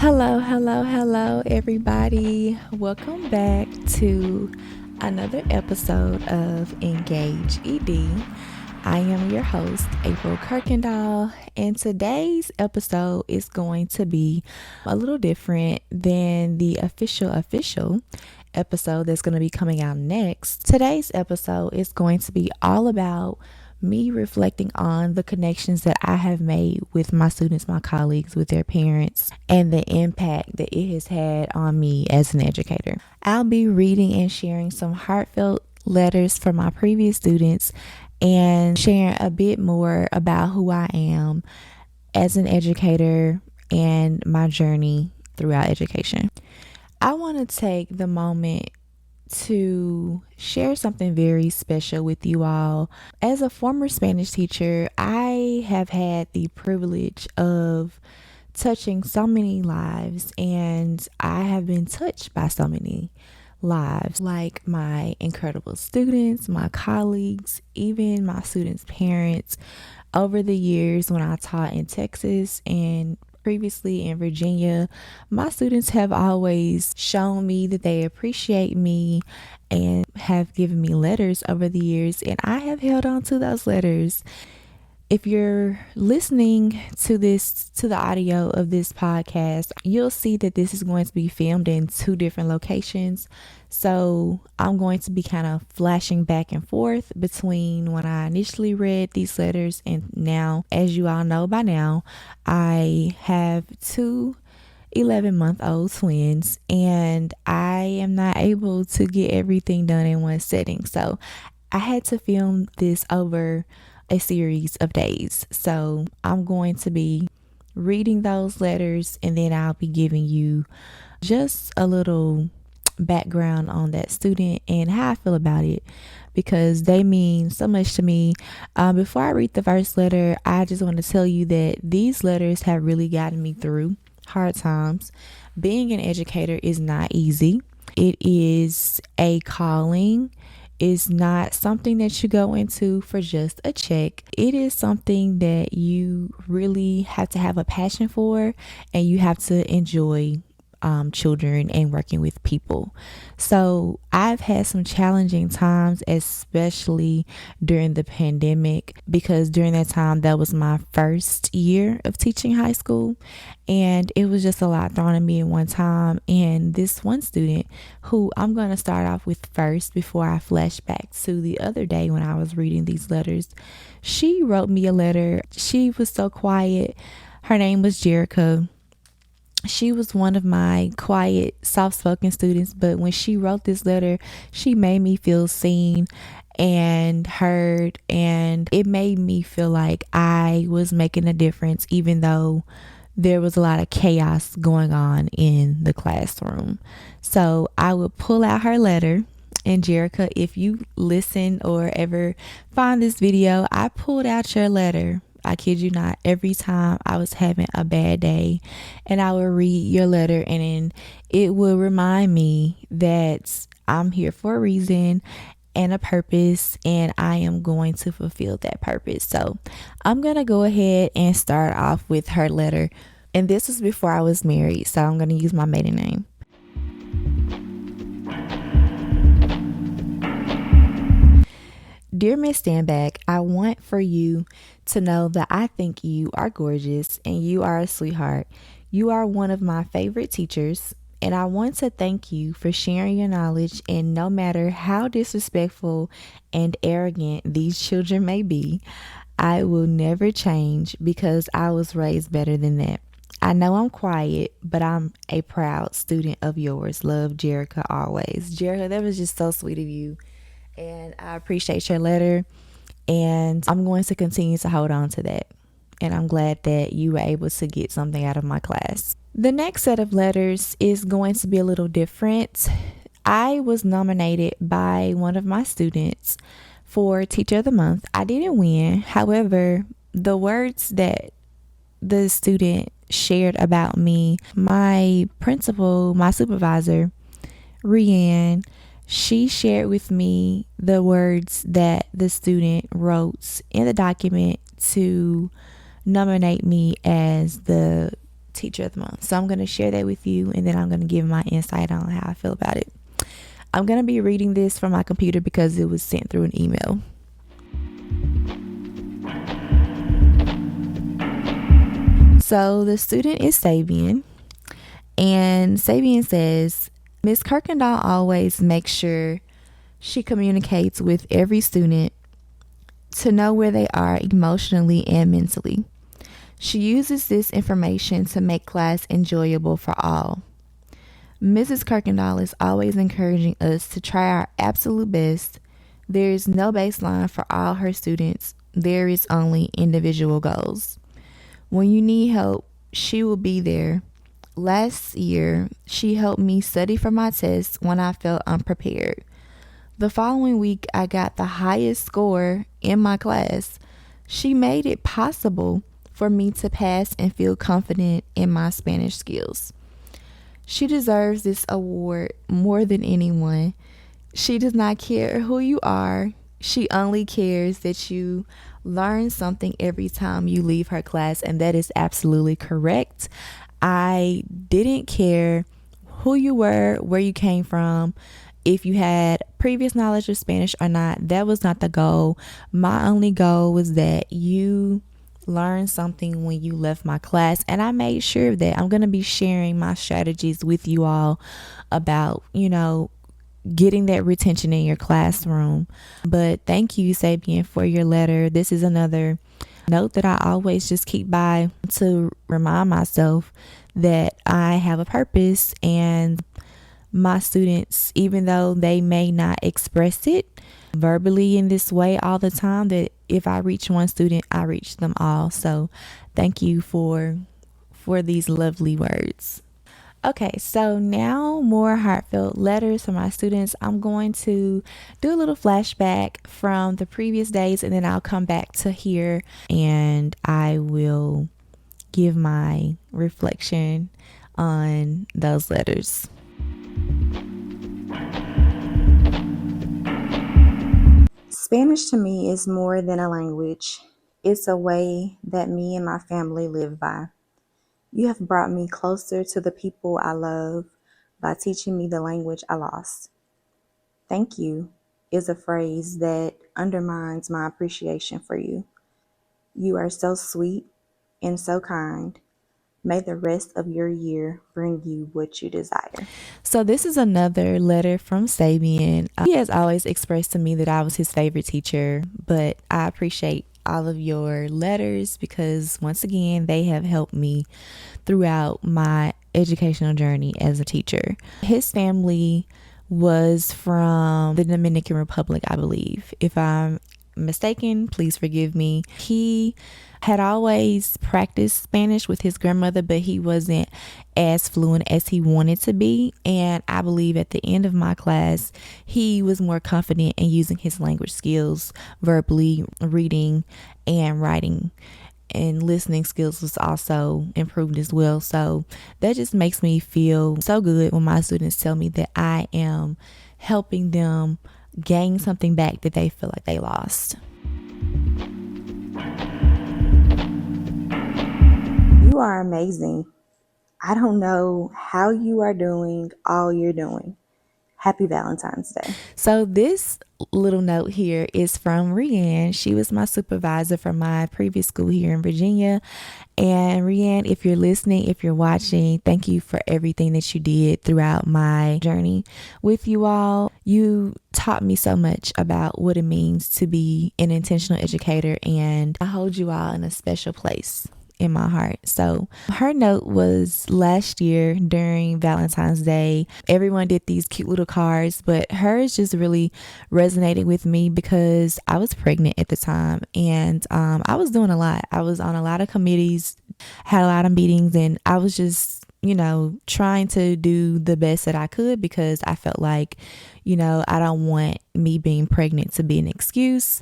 Hello, everybody. Welcome back to another episode of Engage ED. I am your host, April Kirkendall, and today's episode is going to be a little different than the official episode that's going to be coming out next. Today's episode is going to be all about me reflecting on the connections that I have made with my students, my colleagues, with their parents, and the impact that it has had on me as an educator. I'll be reading and sharing some heartfelt letters from my previous students and sharing a bit more about who I am as an educator and my journey throughout education. I want to take the moment to share something very special with you all. As a former Spanish teacher, I have had the privilege of touching so many lives, and I have been touched by so many lives, like my incredible students, my colleagues, even my students' parents. Over the years when I taught in Texas and previously in Virginia, my students have always shown me that they appreciate me and have given me letters over the years, and I have held on to those letters. If you're listening to the audio of this podcast, you'll see that this is going to be filmed in two different locations. So I'm going to be kind of flashing back and forth between when I initially read these letters and now. As you all know by now, I have two 11-month-old twins, and I am not able to get everything done in one setting. So I had to film this over a series of days. So I'm going to be reading those letters, and then I'll be giving you just a little background on that student and how I feel about it, because they mean so much to me. Before I read the first letter, I just want to tell you that these letters have really gotten me through hard times. Being an educator is not easy. It is a calling. Is not something that you go into for just a check. It is something that you really have to have a passion for, and you have to enjoy children and working with people. So I've had some challenging times, especially during the pandemic, because during that time, that was my first year of teaching high school, and it was just a lot thrown at me at one time. And this one student, who I'm going to start off with first before I flash back to the other day when I was reading these letters, she wrote me a letter. She was so quiet. Her name was Jerica. She was one of my quiet, soft-spoken students, but when she wrote this letter, she made me feel seen and heard, and it made me feel like I was making a difference, even though there was a lot of chaos going on in the classroom. So I would pull out her letter. And Jerica, if you listen or ever find this video, I pulled out your letter. I kid you not, every time I was having a bad day, and I would read your letter, and then it would remind me that I'm here for a reason and a purpose, and I am going to fulfill that purpose. So I'm going to go ahead and start off with her letter. And this was before I was married, so I'm going to use my maiden name. Dear Miss Standback, I want for you to know that I think you are gorgeous and you are a sweetheart. You are one of my favorite teachers, and I want to thank you for sharing your knowledge, and no matter how disrespectful and arrogant these children may be, I will never change because I was raised better than that. I know I'm quiet, but I'm a proud student of yours. Love, Jerica, always. Jerica, that was just so sweet of you. And I appreciate your letter, and I'm going to continue to hold on to that. And I'm glad that you were able to get something out of my class. The next set of letters is going to be a little different. I was nominated by one of my students for Teacher of the Month. I didn't win. However, the words that the student shared about me, my principal, my supervisor, Rianne, she shared with me the words that the student wrote in the document to nominate me as the Teacher of the Month. So I'm going to share that with you, and then I'm going to give my insight on how I feel about it. I'm going to be reading this from my computer because it was sent through an email. So the student is Sabian, and Sabian says, Ms. Kirkendall always makes sure she communicates with every student to know where they are emotionally and mentally. She uses this information to make class enjoyable for all. Mrs. Kirkendall is always encouraging us to try our absolute best. There is no baseline for all her students. There is only individual goals. When you need help, she will be there. Last year, she helped me study for my test when I felt unprepared. The following week, I got the highest score in my class. She made it possible for me to pass and feel confident in my Spanish skills. She deserves this award more than anyone. She does not care who you are. She only cares that you learn something every time you leave her class, and that is absolutely correct. I didn't care who you were, where you came from, if you had previous knowledge of Spanish or not. That was not the goal. My only goal was that you learned something when you left my class, and I made sure of that. I'm going to be sharing my strategies with you all about, getting that retention in your classroom. But thank you, Sabian, for your letter. This is another note that I always just keep by to remind myself that I have a purpose, and my students, even though they may not express it verbally in this way all the time, that if I reach one student, I reach them all. So thank you for these lovely words. Okay, so now more heartfelt letters from my students. I'm going to do a little flashback from the previous days, and then I'll come back to here and I will give my reflection on those letters. Spanish to me is more than a language. It's a way that me and my family live by. You have brought me closer to the people I love by teaching me the language I lost. Thank you is a phrase that undermines my appreciation for you. You are so sweet and so kind. May the rest of your year bring you what you desire. So this is another letter from Sabian. He has always expressed to me that I was his favorite teacher, but I appreciate all of your letters because, once again, they have helped me throughout my educational journey as a teacher. His family was from the Dominican Republic, I believe. If I'm mistaken, please forgive me. He had always practiced Spanish with his grandmother, but he wasn't as fluent as he wanted to be. And I believe at the end of my class, he was more confident in using his language skills, verbally, reading and writing. And listening skills was also improved as well. So that just makes me feel so good when my students tell me that I am helping them gain something back that they feel like they lost. You are amazing. I don't know how you are doing all you're doing. Happy Valentine's Day. So this little note here is from Rianne. She was my supervisor from my previous school here in Virginia. And Rianne, if you're listening, if you're watching, thank you for everything that you did throughout my journey with you all. You taught me so much about what it means to be an intentional educator, and I hold you all in a special place in my heart. So her note was last year during Valentine's Day. Everyone did these cute little cards, but hers just really resonated with me because I was pregnant at the time, and I was doing a lot. I was on a lot of committees, had a lot of meetings, and I was just trying to do the best that I could because I felt like, I don't want me being pregnant to be an excuse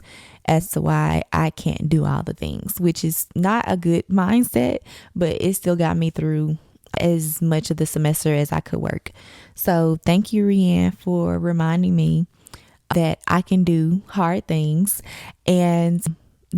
as to why I can't do all the things, which is not a good mindset, but it still got me through as much of the semester as I could work. So thank you, Rianne, for reminding me that I can do hard things. And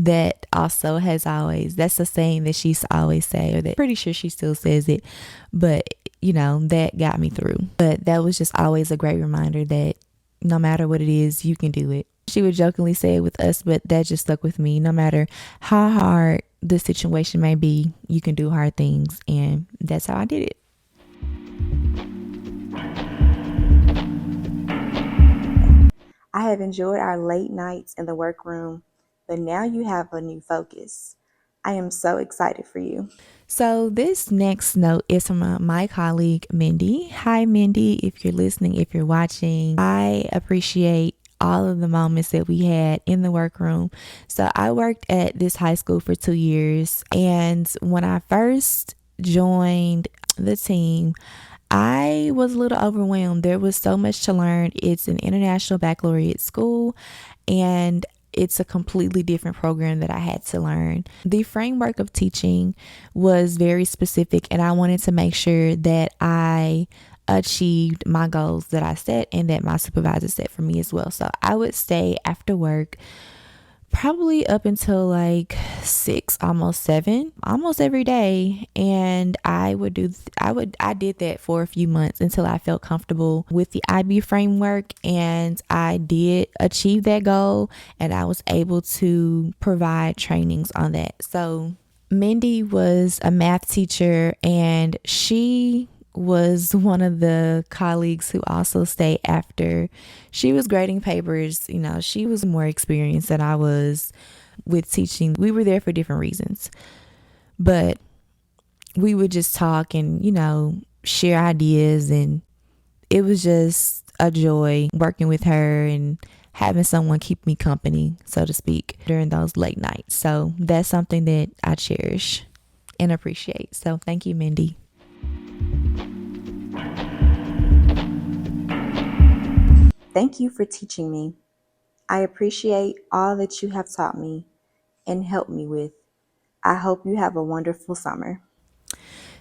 that also has always, that's a saying that she's always say, or that pretty sure she still says it, but that got me through. But that was just always a great reminder that no matter what it is, you can do it. She would jokingly say it with us, but that just stuck with me. No matter how hard the situation may be, you can do hard things, and that's how I did it. I have enjoyed our late nights in the workroom, but now you have a new focus. I am so excited for you. So, this next note is from my colleague, Mindy. Hi, Mindy. If you're listening, if you're watching, I appreciate all of the moments that we had in the workroom. So, I worked at this high school for 2 years. And when I first joined the team, I was a little overwhelmed. There was so much to learn. It's an international baccalaureate school, and it's a completely different program that I had to learn. The framework of teaching was very specific, and I wanted to make sure that I achieved my goals that I set and that my supervisor set for me as well. So I would stay after work probably up until like 6, almost 7, almost every day. And I did that for a few months until I felt comfortable with the IB framework, and I did achieve that goal, and I was able to provide trainings on that. So Mindy was a math teacher, and she was one of the colleagues who also stayed after. She was grading papers. She was more experienced than I was with teaching. We were there for different reasons, but we would just talk and, share ideas. And it was just a joy working with her and having someone keep me company, so to speak, during those late nights. So that's something that I cherish and appreciate. So thank you, Mindy. Thank you for teaching me. I appreciate all that you have taught me and helped me with. I hope you have a wonderful summer.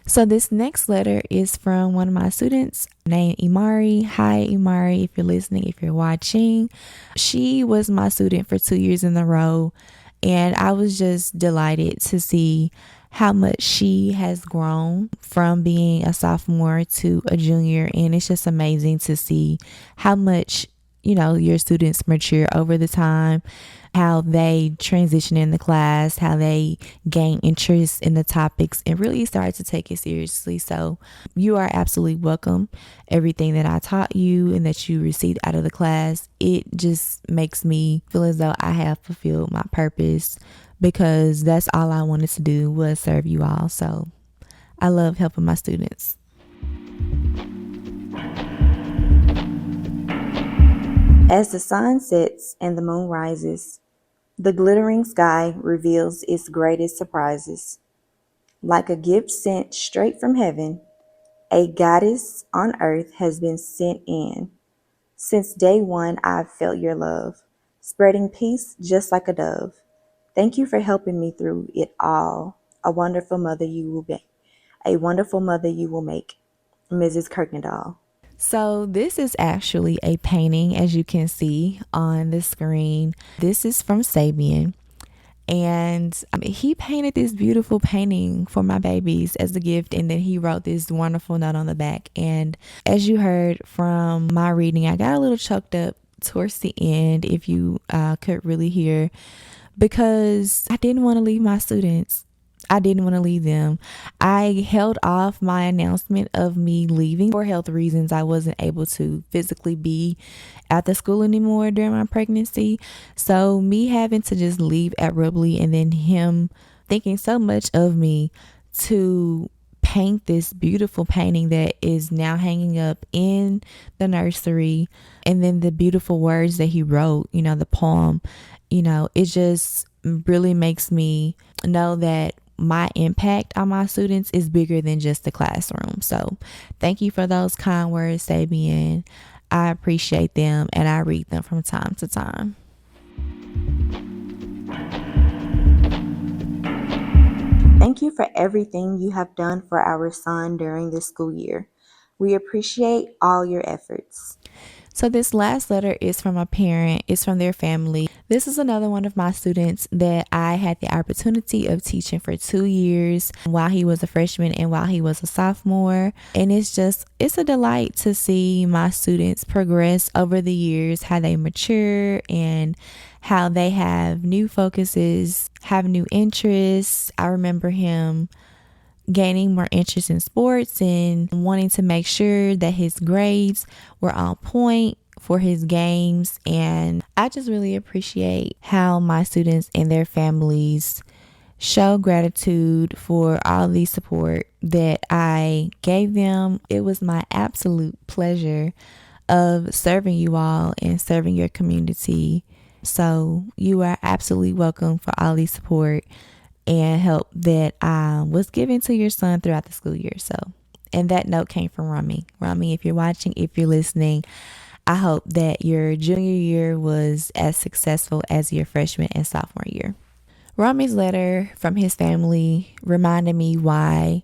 So this next letter is from one of my students named Imari. Hi, Imari, if you're listening, if you're watching. She was my student for 2 years in a row, and I was just delighted to see how much she has grown from being a sophomore to a junior. And it's just amazing to see how much your students mature over the time, how they transition in the class, how they gain interest in the topics and really start to take it seriously. So you are absolutely welcome. Everything that I taught you and that you received out of the class, it just makes me feel as though I have fulfilled my purpose, because that's all I wanted to do was serve you all. So I love helping my students. As the sun sets and the moon rises, the glittering sky reveals its greatest surprises. Like a gift sent straight from heaven, a goddess on earth has been sent in. Since day one, I've felt your love, spreading peace just like a dove. Thank you for helping me through it all. A wonderful mother you will be. A wonderful mother you will make. Mrs. Kirkendall. So this is actually a painting, as you can see on the screen. This is from Sabian. And he painted this beautiful painting for my babies as a gift, and then he wrote this wonderful note on the back. And as you heard from my reading, I got a little choked up towards the end, if you could really hear, because I didn't want to leave my students. I didn't want to leave them. I held off my announcement of me leaving for health reasons. I wasn't able to physically be at the school anymore during my pregnancy. So me having to just leave abruptly, and then him thinking so much of me to paint this beautiful painting that is now hanging up in the nursery, and then the beautiful words that he wrote, the poem, it just really makes me know that my impact on my students is bigger than just the classroom. So thank you for those kind words, Sabian. I appreciate them, and I read them from time to time. Thank you for everything you have done for our son during this school year. We appreciate all your efforts. So this last letter is from a parent, it's from their family. This is another one of my students that I had the opportunity of teaching for 2 years while he was a freshman and while he was a sophomore. And it's a delight to see my students progress over the years, how they mature and how they have new focuses, have new interests. I remember him gaining more interest in sports and wanting to make sure that his grades were on point for his games. And I just really appreciate how my students and their families show gratitude for all the support that I gave them. It was my absolute pleasure of serving you all and serving your community. So you are absolutely welcome for all the support and help that was given to your son throughout the school year. So, and that note came from Rami. Rami, if you're watching, if you're listening, I hope that your junior year was as successful as your freshman and sophomore year. Rami's letter from his family reminded me why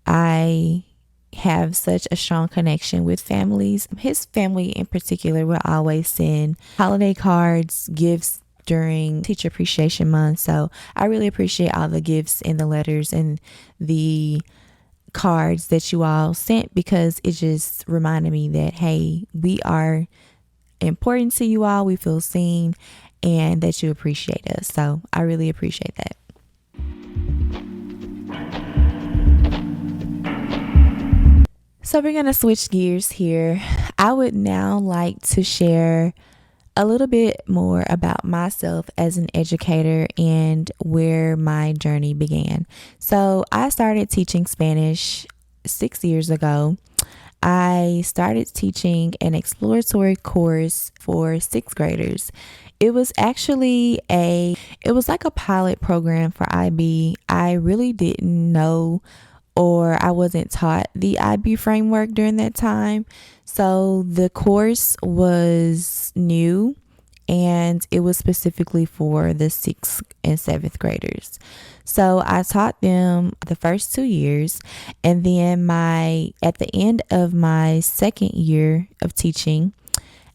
I have such a strong connection with families. His family in particular will always send holiday cards, gifts during Teacher Appreciation Month. So I really appreciate all the gifts and the letters and the cards that you all sent, because it just reminded me that, hey, we are important to you all. We feel seen and that you appreciate us. So I really appreciate that. So we're going to switch gears here. I would now like to share a little bit more about myself as an educator and where my journey began. So I started teaching Spanish 6 years ago. I started teaching an exploratory course for sixth graders. It was like a pilot program for IB. I really didn't know, or I wasn't taught the IB framework during that time. So the course was new and it was specifically for the 6th and 7th graders. So I taught them the first 2 years, and then at the end of my second year of teaching,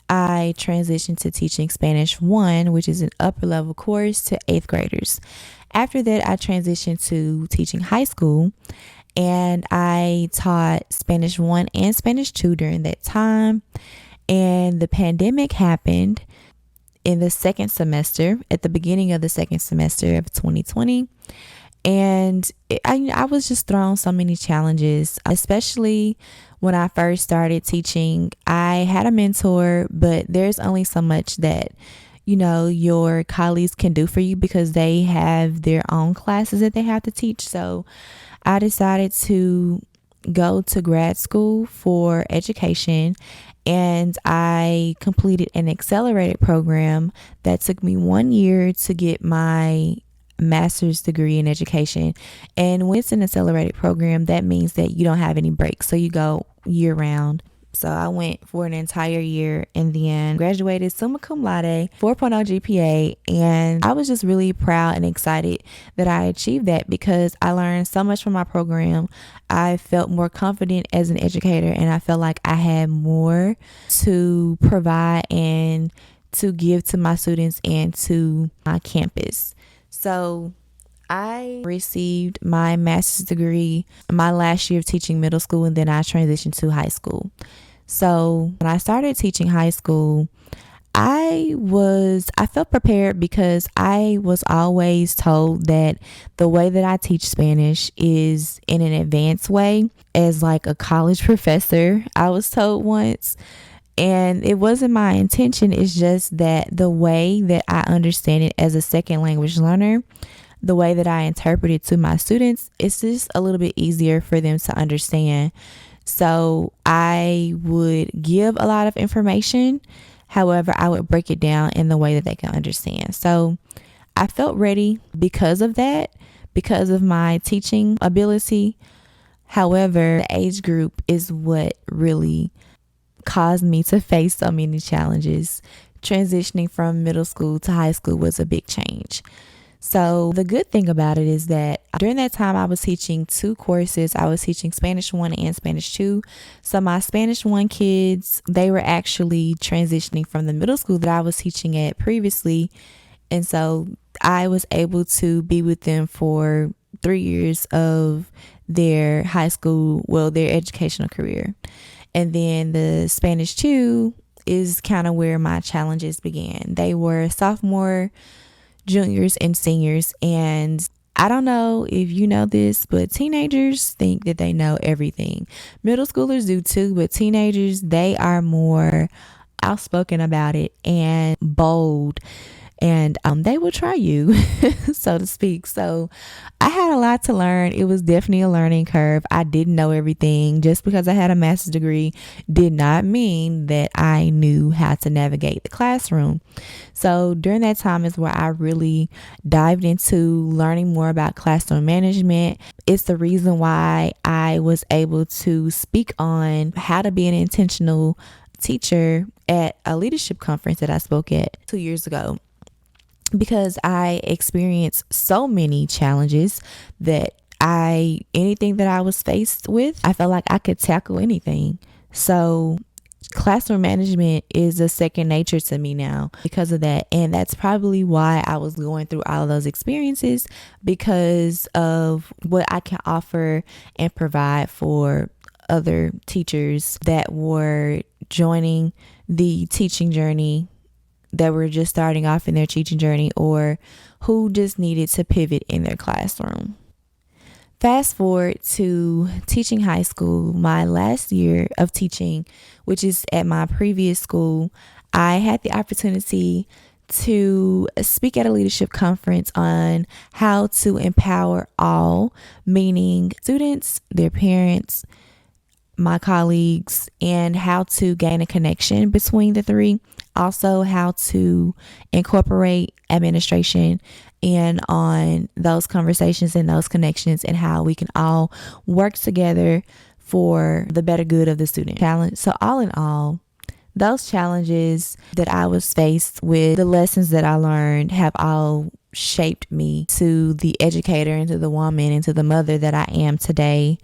I transitioned to teaching Spanish 1, which is an upper level course, to 8th graders. After that, I transitioned to teaching high school, and I taught Spanish 1 and Spanish 2 during that time. And the pandemic happened in the second semester, at the beginning of the second semester of 2020. And I was just thrown so many challenges, especially when I first started teaching. I had a mentor, but there's only so much that, your colleagues can do for you because they have their own classes that they have to teach. So I decided to go to grad school for education, and I completed an accelerated program that took me 1 year to get my master's degree in education. And when it's an accelerated program, that means that you don't have any breaks. So you go year round. So I went for an entire year and then graduated summa cum laude, 4.0 GPA. And I was just really proud and excited that I achieved that because I learned so much from my program. I felt more confident as an educator, and I felt like I had more to provide and to give to my students and to my campus. So I received my master's degree my last year of teaching middle school, and then I transitioned to high school. So when I started teaching high school, I felt prepared because I was always told that the way that I teach Spanish is in an advanced way, as like a college professor, I was told once. And it wasn't my intention. It's just that the way that I understand it as a second language learner, the way that I interpret it to my students, it's just a little bit easier for them to understand. So I would give a lot of information. However, I would break it down in the way that they can understand. So I felt ready because of that, because of my teaching ability. However, the age group is what really caused me to face so many challenges. Transitioning from middle school to high school was a big change. So the good thing about it is that during that time I was teaching two courses. I was teaching Spanish 1 and Spanish 2. So my Spanish 1 kids, they were actually transitioning from the middle school that I was teaching at previously. And so I was able to be with them for 3 years of their high school, well, their educational career. And then the Spanish 2 is kind of where my challenges began. They were sophomore, juniors, and seniors. And I don't know if you know this, but teenagers think that they know everything. Middle schoolers do too, but teenagers, they are more outspoken about it and bold, and they will try you, so to speak. So I had a lot to learn. It was definitely a learning curve. I didn't know everything. Just because I had a master's degree did not mean that I knew how to navigate the classroom. So during that time is where I really dived into learning more about classroom management. It's the reason why I was able to speak on how to be an intentional teacher at a leadership conference that I spoke at 2 years ago, because I experienced so many challenges that anything that I was faced with, I felt like I could tackle anything. So classroom management is a second nature to me now because of that. And that's probably why I was going through all of those experiences, because of what I can offer and provide for other teachers that were joining the teaching journey, that were just starting off in their teaching journey, or who just needed to pivot in their classroom. Fast forward to teaching high school, my last year of teaching, which is at my previous school, I had the opportunity to speak at a leadership conference on how to empower all, meaning students, their parents, my colleagues, and how to gain a connection between the three. Also, how to incorporate administration and on those conversations and those connections, and how we can all work together for the better good of the student. Challenge. So all in all, those challenges that I was faced with, the lessons that I learned, have all shaped me to the educator and to the woman and to the mother that I am today.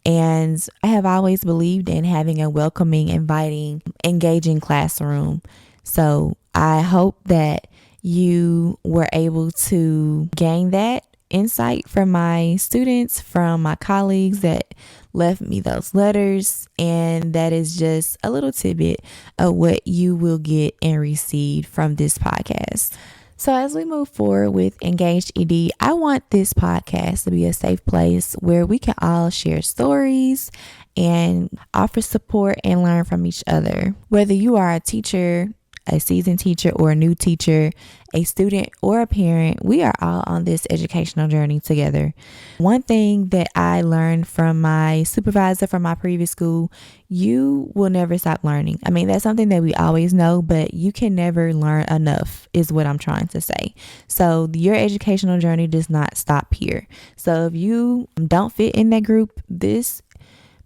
And I have always believed in having a welcoming, inviting, engaging classroom. So I hope that you were able to gain that insight from my students, from my colleagues that left me those letters. And that is just a little tidbit of what you will get and receive from this podcast. So as we move forward with Engaged ED, I want this podcast to be a safe place where we can all share stories and offer support and learn from each other. Whether you are a teacher, a seasoned teacher, or a new teacher, a student, or a parent, we are all on this educational journey together. One thing that I learned from my supervisor from my previous school: you will never stop learning. I mean, that's something that we always know, but you can never learn enough, is what I'm trying to say. So your educational journey does not stop here. So if you don't fit in that group, this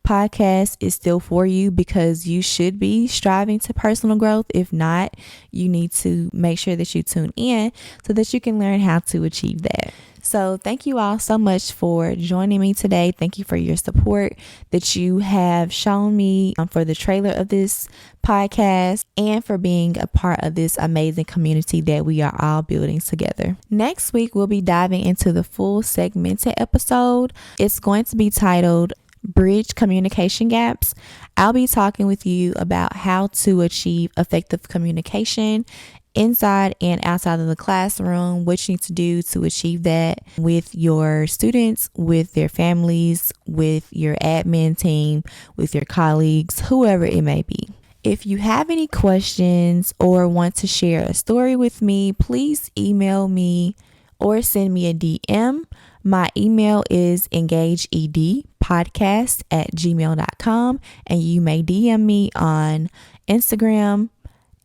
podcast is still for you, because you should be striving to personal growth. If not, you need to make sure that you tune in so that you can learn how to achieve that. So thank you all so much for joining me today. Thank you for your support that you have shown me for the trailer of this podcast, and for being a part of this amazing community that we are all building together. Next week, we'll be diving into the full segmented episode. It's going to be titled Bridge Communication Gaps. I'll be talking with you about how to achieve effective communication inside and outside of the classroom, what you need to do to achieve that with your students, with their families, with your admin team, with your colleagues, whoever it may be. If you have any questions or want to share a story with me, please email me or send me a DM. My email is engageedpodcast@gmail.com, and you may DM me on Instagram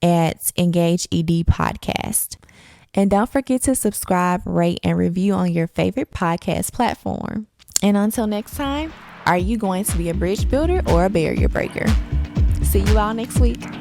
at engageedpodcast. And don't forget to subscribe, rate, and review on your favorite podcast platform. And until next time, are you going to be a bridge builder or a barrier breaker? See you all next week.